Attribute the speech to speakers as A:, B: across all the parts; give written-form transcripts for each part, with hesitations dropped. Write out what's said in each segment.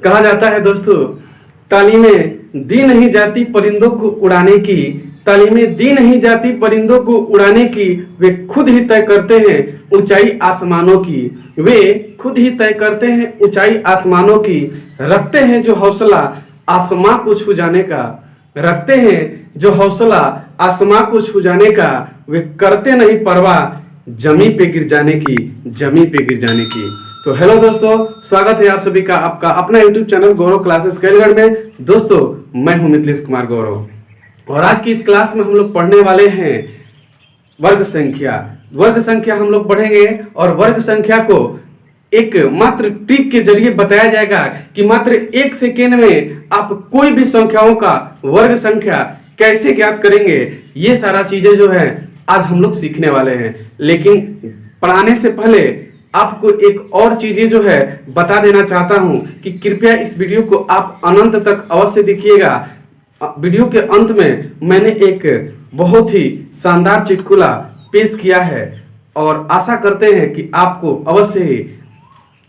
A: कहा जाता है दोस्तों, तालीमें दी नहीं जाती परिंदों को उड़ाने की, तालीमें दी नहीं जाती परिंदों को उड़ाने की, वे खुद ही तय करते हैं ऊंचाई आसमानों की, वे खुद ही तय करते हैं ऊंचाई आसमानों की, रखते हैं जो हौसला आसमां को छू जाने का, रखते हैं जो हौसला आसमां को छू जाने का, वे करते नहीं परवाह जमी पे गिर जाने की, जमी पे गिर जाने की। तो हेलो दोस्तों, स्वागत है आप सभी का आपका अपना यूट्यूब चैनल गौरव क्लासेस कैलगढ़ में। दोस्तों, मैं हूं मिथिलेश कुमार गौरव और आज की इस क्लास में हम लोग पढ़ने वाले हैं वर्ग संख्या। वर्ग संख्या हम लोग पढ़ेंगे और वर्ग संख्या को एक मात्र ट्रिक के जरिए बताया जाएगा कि मात्र 1 सेकेंड में आप कोई भी संख्याओं का वर्ग संख्या कैसे ज्ञात करेंगे। ये सारा चीजें जो है आज हम लोग सीखने वाले हैं, लेकिन पढ़ाने से पहले आपको एक और चीजें जो है बता देना चाहता हूं कि कृपया इस वीडियो को आप अनंत तक अवश्य देखिएगा। वीडियो के अंत में मैंने एक बहुत ही शानदार चुटकुला पेश किया है और आशा करते हैं कि आपको अवश्य ही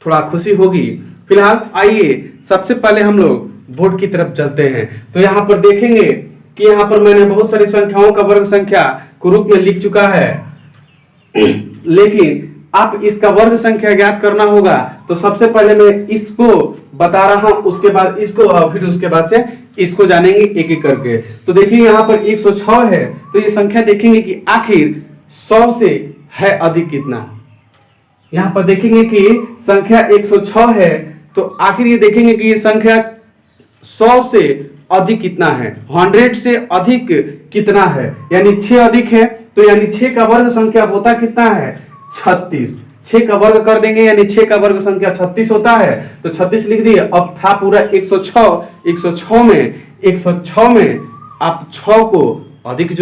A: थोड़ा खुशी होगी। फिलहाल आइए सबसे पहले हम लोग बोर्ड की तरफ चलते हैं। तो यहाँ पर देखेंगे कि यहाँ पर मैंने बहुत सारी संख्याओं का वर्ग संख्या के रूप में लिख चुका है, लेकिन आप इसका वर्ग संख्या ज्ञात करना होगा। तो सबसे पहले मैं इसको बता रहा हूं, उसके बाद इसको और फिर उसके बाद से इसको जानेंगे एक एक करके। तो देखिए यहाँ पर 106 है, तो ये संख्या देखेंगे कि आखिर 100 से है अधिक कितना। यहाँ पर देखेंगे कि संख्या 106 है, तो आखिर ये देखेंगे कि ये संख्या 100 से अधिक कितना है, 100 से अधिक कितना है, यानी 6 अधिक है। तो यानी 6 का वर्ग संख्या होता कितना है, 36। 6 का वर्ग कर देंगे यानी 6 का वर्ग संख्या 36 होता है। तो 36 लिख दिए। अब था पूरा 106 में आप 6 को अधिक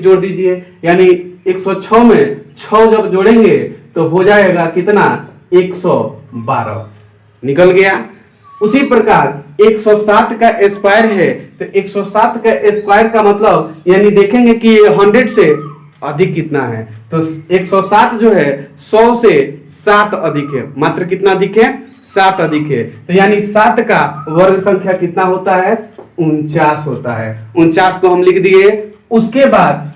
A: जोड़ दीजिए, यानी 106 में 6 जब जोड़ेंगे तो हो जाएगा कितना, 112 निकल गया। उसी प्रकार 107 का स्क्वायर है, तो 107 का स्क्वायर का मतलब यानी देखेंगे कि 100 से अधिक कितना है। तो 107 जो है 100 से 7 अधिक है, मात्र कितना अधिक है, 7 अधिक है। तो यानी 7 का वर्ग संख्या कितना होता है, 49 होता है। 49 को हम लिख दिए। उसके बाद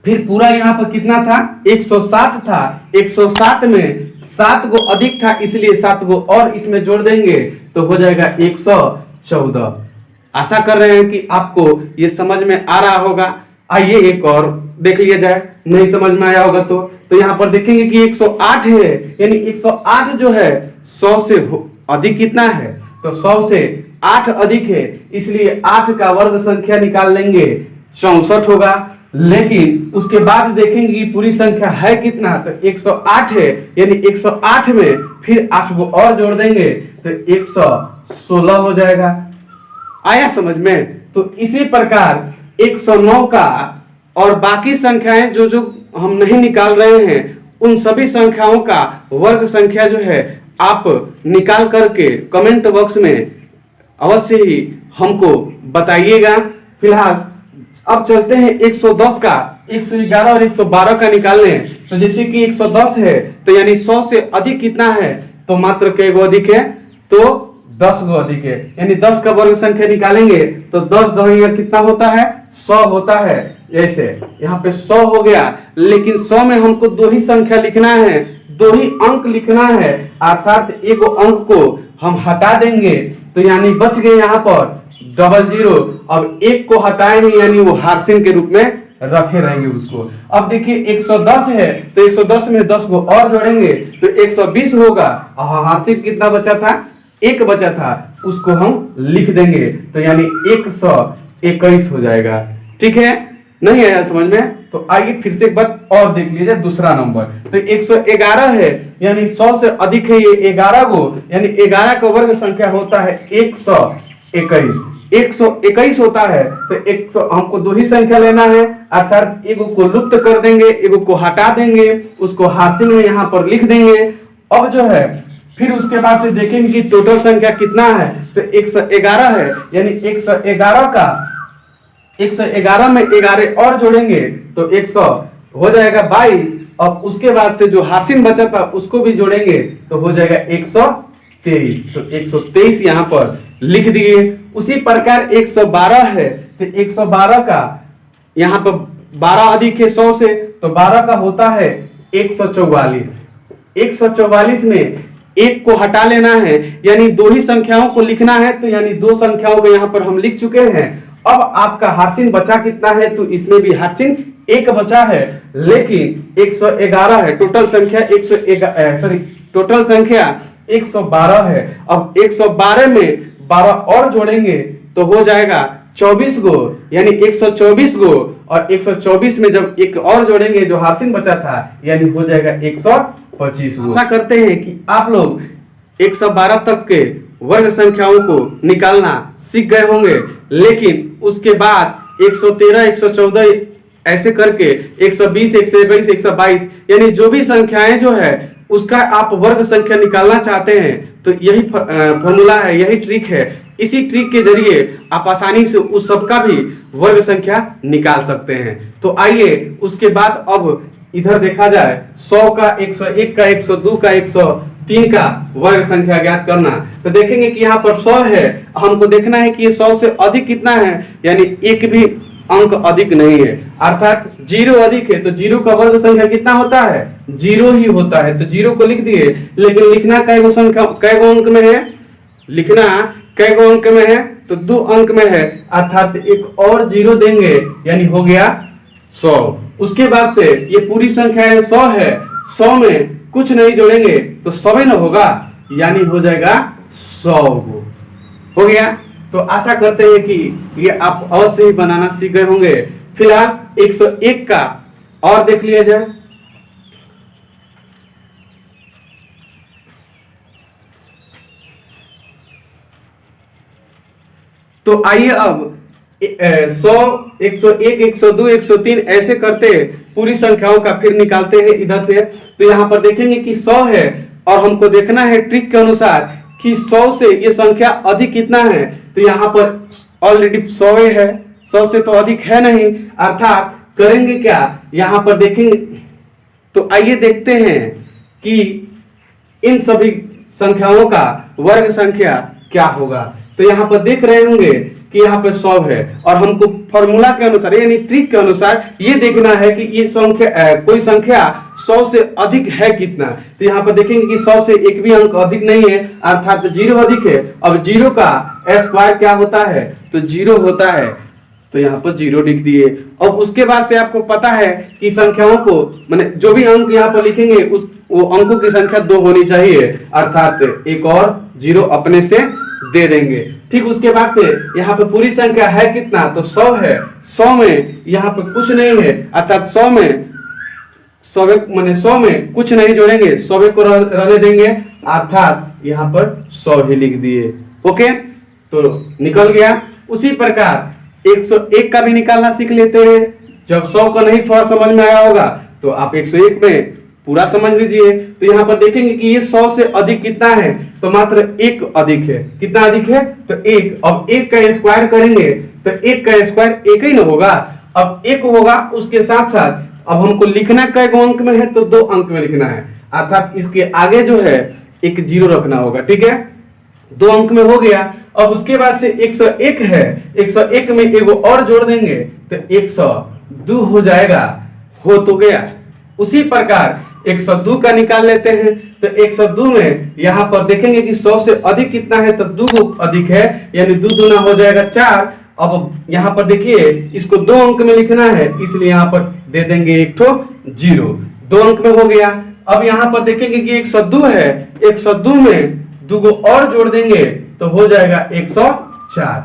A: फिर पूरा यहाँ पर कितना था, 107 था। 107 में 7 को अधिक था, इसलिए 7 को और इसमें जोड़ देंगे तो हो जाएगा 114। आशा कर रहे हैं कि आपको ये समझ में आ रहा होगा। आइए एक और देख लिया जाए, नहीं समझ में आया होगा तो यहाँ पर देखेंगे कि 108 है, यानी 108 जो है 100 से अधिक कितना है, तो 100 से 8 अधिक है, इसलिए 8 का वर्ग संख्या निकाल लेंगे 64 होगा। लेकिन उसके बाद देखेंगे कि पूरी संख्या है कितना, तो 108 है, यानी 108 में फिर 8 को और जोड़ देंगे तो 116 हो जाएगा। आया समझ में। तो इसी प्रकार 109 का और बाकी संख्याएं जो हम नहीं निकाल रहे हैं, उन सभी संख्याओं का वर्ग संख्या जो है आप निकाल करके कमेंट बॉक्स में अवश्य ही हमको बताइएगा। फिलहाल अब चलते हैं 110 का, 111 और 112 का निकालने। तो जैसे कि 110 है, तो यानी 100 से अधिक कितना है, तो मात्र कई गो अधिक है, तो 10 गो अधिक है, यानी 10 का वर्ग संख्या निकालेंगे तो 10 दहिया कितना होता है, 100 होता है। ऐसे यहाँ पे 100 हो गया, लेकिन 100 में हमको 2 ही संख्या लिखना है, 2 ही अंक लिखना है, अर्थात एक अंक को हम हटा देंगे तो यानी बच गए यहाँ पर 00। अब 1 को हटाए नहीं, यानी वो हार्सिन के रूप में रखे रहेंगे उसको। अब देखिए 110 है, तो 110 में 10 को और जोड़ेंगे तो 120 होगा। और हार्सिन कितना बचा था, 1 बचा था, उसको हम लिख देंगे तो यानी 121 हो जाएगा। ठीक है, नहीं आया समझ में। तो आइए फिर से एक बार और देख लीजिए दूसरा नंबर। तो 111 है, यानी 100 से अधिक है ये 11 को, यानी 11 का वर्ग संख्या होता है 121। 121 होता है, तो 100 हमको 2 ही संख्या लेना है, अर्थात एक को लुप्त कर देंगे, एक को हटा देंगे, उसको हासिल में यहाँ पर लिख देंगे। अब जो है फिर उसके बाद से देखेंगे कि टोटल संख्या कितना है, तो 111 है, यानी 111 का 111 में 11 और जोड़ेंगे तो 100 हो जाएगा 22। अब उसके बाद से जो हासिल बचा था उसको भी जोड़ेंगे तो हो जाएगा 123, तो 123 यहाँ पर लिख दिए। उसी प्रकार 112 है, तो 112 का यहाँ पर 12 अधिक है 100 से, तो 12 का होता है 144। 144 में एक को हटा लेना है, यानी दो ही संख्याओं को लिखना है, तो यानी दो संख्याओं को यहाँ पर हम लिख चुके हैं। अब आपका हार्सिन बचा कितना है, तो इसमें भी हार्सिन एक बचा है, लेकिन 111 है टोटल संख्या, टोटल संख्या 112 है। अब 112 में 12 और जोड़ेंगे तो हो जाएगा 24 गो, यानी 124 गो, और 124 में जब एक और जोड़ेंगे जो हार्सिन बचा था, यानी हो जाएगा 125 गो। ऐसा करते हैं कि आप लोग 112 तक के वर्ग संख्याओं को निकालना सीख गए होंगे, लेकिन उसके बाद 113, 114 ऐसे करके 120, 121, 122 यानी जो भी संख्याएं जो है उसका आप वर्ग संख्या निकालना चाहते हैं, तो यही फॉर्मूला है, यही ट्रिक है। इसी ट्रिक के जरिए आप आसानी से उस सब का भी वर्ग संख्या निकाल सकते हैं। तो आइए उसके बाद अब इधर देखा जाए 100 का, 101 का, 102 का, 103 का वर्ग संख्या ज्ञात करना। तो देखेंगे कि यहाँ पर 100 है, हमको देखना है कि ये 100 से अधिक कितना है, यानी एक भी अंक अधिक नहीं है, अर्थात 0 अधिक है, तो 0 का वर्ग संख्या कितना होता है, 0 ही होता है। तो 0 को लिख दिए, लेकिन लिखना कैगो संख्या, कैगो अंक में है, लिखना कैगो अंक में है, तो 2 अंक में है, अर्थात एक और 0 देंगे, यानी हो गया 100। उसके बाद से ये पूरी संख्या है 100 है, 100 में कुछ नहीं जोड़ेंगे तो 100 ही ना होगा, यानी हो जाएगा 100 हो गया। तो आशा करते हैं कि ये आप अवश्य ही बनाना सीख गए होंगे। फिलहाल 101 का और देख लिया जाए। तो आइए अब 100, 101, 102, 103 ऐसे करते पूरी संख्याओं का फिर निकालते हैं इधर से। तो यहाँ पर देखेंगे कि 100 है, और हमको देखना है ट्रिक के अनुसार कि 100 से ये संख्या अधिक कितना है। तो यहाँ पर ऑलरेडी 100 है, 100 से तो अधिक है नहीं, अर्थात करेंगे क्या, यहाँ पर देखेंगे। तो आइए देखते हैं कि इन सभी संख्याओं का वर्ग संख्या क्या होगा। तो यहाँ पर देख रहे होंगे कि यहाँ पे 100 है, और हमको फॉर्मूला के अनुसार यानी ट्रिक के अनुसार ये देखना है कि ये संख्या कोई संख्या 100 से अधिक है कितना। तो यहाँ पर देखेंगे कि 100 से एक भी अंक अधिक नहीं है, अर्थात 0 अधिक है। अब 0 का स्क्वायर क्या होता है, तो 0 होता है, तो यहाँ पर 0 लिख दिए। अब उसके बाद से आपको पता है कि संख्याओं को माने जो भी अंक यहाँ पर लिखेंगे उस वो अंकों की संख्या 2 होनी चाहिए, अर्थात एक और 0 अपने से दे देंगे। ठीक उसके बाद से यहाँ पे पूरी संख्या है कितना, तो 100 है, 100 में यहाँ पे कुछ नहीं है, अर्थात 100 में कुछ नहीं जोड़ेंगे, 100 को रहने देंगे, अर्थात यहाँ पर 100 ही लिख दिए। ओके, तो निकल गया। उसी प्रकार 101 का भी निकालना सीख लेते हैं। जब 100 का नहीं थोड़ा समझ में आया होगा तो आप 101 में पूरा समझ लीजिए। तो यहाँ पर देखेंगे कि ये 100 से अधिक कितना है, तो मात्र 1 अधिक है। कितना अधिक है, तो 1। अब 1 का स्क्वायर करेंगे तो 1 का स्क्वायर 1 ही ना होगा, अब 1 होगा। उसके साथ साथ अब हमको लिखना कै अंक में है, तो 2 अंक में लिखना है, अर्थात इसके आगे जो है एक 0 रखना होगा। ठीक है, 2 अंक में हो गया। अब उसके बाद से 101 है, 101 में एगो और जोड़ देंगे तो 102 हो जाएगा, हो तो गया। उसी प्रकार 102 का निकाल लेते हैं। तो 102 में यहाँ पर देखेंगे कि 100 से अधिक कितना है, तो 2 अधिक है, यानी 2 दूना हो जाएगा 4। अब यहाँ पर देखिए इसको 2 अंक में लिखना है, इसलिए यहाँ पर दे देंगे एक ठो 0, 2 अंक में हो गया। अब यहाँ पर देखेंगे कि 102 है, 102 में 2 को और जोड़ देंगे तो हो जाएगा 104।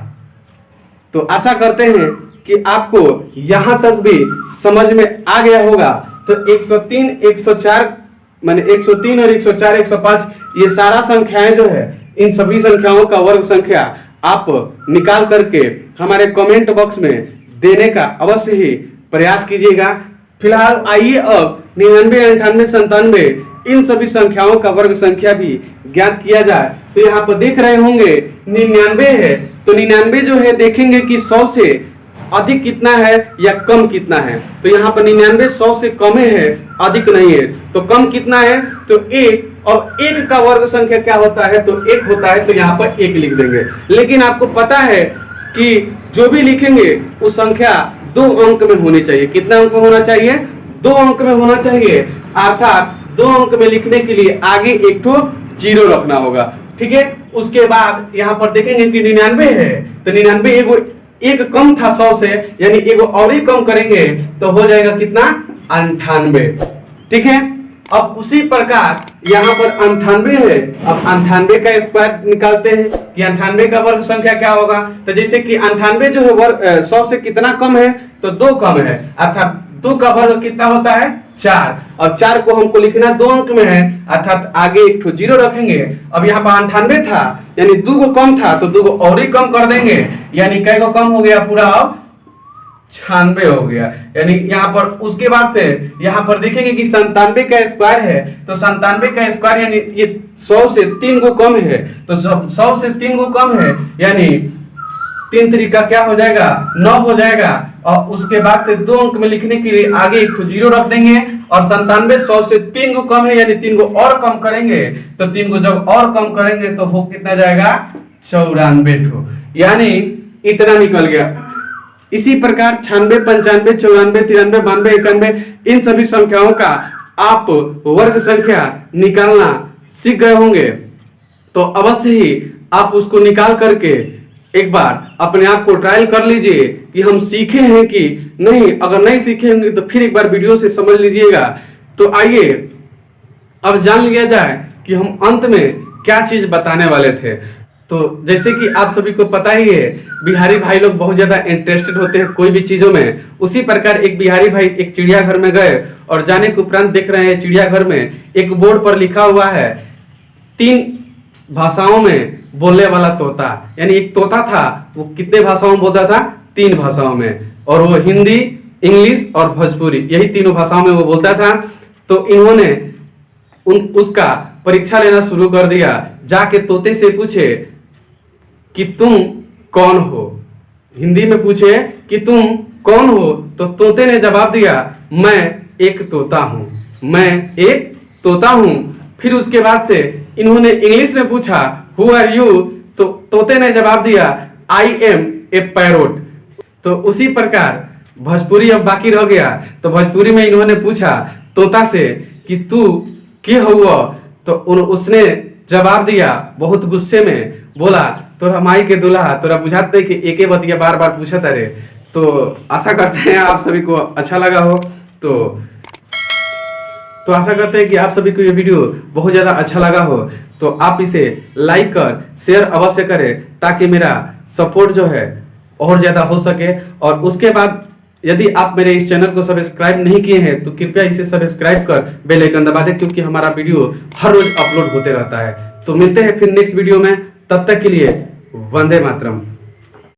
A: तो आशा करते हैं कि आपको यहां तक भी समझ में आ गया होगा। तो 103, 104 माने 103 और 104, 105 ये सारा संख्याएं जो है, इन सभी संख्याओं का वर्ग संख्या आप निकाल करके हमारे कमेंट बॉक्स में देने का अवश्य ही प्रयास कीजिएगा। फिलहाल आइए अब 99, 98, 97 इन सभी संख्याओं का वर्ग संख्या भी ज्ञात किया जाए। तो यहाँ पर देख रहे होंगे 99 है, तो 99 जो है देखेंगे कि 100 से अधिक कितना है या कम कितना है। तो यहाँ पर 99 100 से कम है, अधिक नहीं है। तो कम कितना है, तो 1। और 1 का वर्ग संख्या क्या होता है, तो 1 होता है, तो यहाँ पर 1 लिख देंगे। लेकिन आपको पता है कि जो भी लिखेंगे उस संख्या 2 अंक में होनी चाहिए। कितना अंक में होना चाहिए, 2 अंक में होना चाहिए। अर्थात 2 अंक में लिखने के लिए आगे एक तो 0 रखना होगा, ठीक है। उसके बाद यहाँ पर देखेंगे कि 99 है, तो 99 एक कम था 100 से, यानी एगो और ही कम करेंगे तो हो जाएगा कितना, 98, ठीक है। अब उसी प्रकार यहाँ पर 98 है। अब 98 का स्क्वायर निकालते हैं कि 98 का वर्ग संख्या क्या होगा। तो जैसे कि 98 जो है वर्ग 100 से कितना कम है, तो 2 कम है, अर्थात 2 का वर्ग कितना होता है, 4। और 4 को हमको लिखना 2 अंक में है, अर्थात आगे एक तो 0 रखेंगे। अब यहाँ पर 98 था, यानी 2 को कम था, तो 2 को और ही कम कर देंगे, यानी कै को कम हो गया पूरा, अब 96 हो गया। यानी यहाँ पर उसके बाद से यहाँ पर देखेंगे कि 97 का स्क्वायर है, तो 97 का स्क्वायर यानी ये 100 से 3 को कम है, तो 100 से 3 को कम है, यानी 3 तरीका क्या हो जाएगा, 9 हो जाएगा। और उसके बाद से 2 अंक में लिखने के लिए आगे एक तो 0 रख देंगे। और 97 100 से 3 को कम है, यानी 3 को और कम करेंगे, तो 3 को जब और कम करेंगे तो हो कितना जाएगा, 94, यानी इतना निकल गया। इसी प्रकार 96, 95, 94, 93, 92, 91 इन सभी संख्याओं का आप वर्ग संख्या निकालना सीख गए होंगे। तो अवश्य ही आप उसको निकाल करके एक बार अपने आप को ट्रायल कर लीजिए कि हम सीखे हैं कि नहीं। अगर नहीं सीखे होंगे तो फिर एक बार वीडियो से समझ लीजिएगा। तो आइए अब जान लिया जाए कि हम अंत में क्या चीज बताने वाले थे। तो जैसे कि आप सभी को पता ही है, बिहारी भाई लोग बहुत ज्यादा इंटरेस्टेड होते हैं कोई भी चीजों में। उसी प्रकार एक बिहारी भाई एक चिड़ियाघर में गए और जाने के उपरांत देख रहे हैं चिड़ियाघर में एक बोर्ड पर लिखा हुआ है 3 भाषाओं में बोलने वाला तोता। यानी एक तोता था, वो कितने भाषाओं में बोलता था, 3 भाषाओं में, और वो हिंदी, इंग्लिश और भोजपुरी, यही तीनों भाषाओं में वो बोलता था। तो इन्होंने उसका परीक्षा लेना शुरू कर दिया। जाके तोते से पूछे कि तुम कौन हो, हिंदी में पूछे कि तुम कौन हो, तो तोते ने जवाब दिया, मैं एक तोता हूं, मैं एक तोता हूं। फिर उसके बाद से इन्होंने इंग्लिश में पूछा हु आर यू, तो तोते ने जवाब दिया आई एम ए पैरोट। तो उसी प्रकार भोजपुरी अब बाकी रह गया। तो भोजपुरी में इन्होंने पूछा तोता से कि तू क्या हुआ, तो उसने जवाब दिया बहुत गुस्से में, बोला तोरा माई के दुल्हा, तोरा बुझाते कि एके बतिया बार बार पूछा तारे। तो आशा करते हैं आप सभी को अच्छा लगा हो। तो आशा करते हैं कि आप सभी को ये वीडियो बहुत ज़्यादा अच्छा लगा हो। तो आप इसे लाइक कर शेयर अवश्य करें, ताकि मेरा सपोर्ट जो है और ज़्यादा हो सके। और उसके बाद यदि आप मेरे इस चैनल को सब्सक्राइब नहीं किए हैं तो कृपया इसे सब्सक्राइब कर बेल आइकन दबा दें, क्योंकि हमारा वीडियो हर रोज अपलोड होते रहता है। तो मिलते हैं फिर नेक्स्ट वीडियो में, तब तक के लिए वंदे मातरम।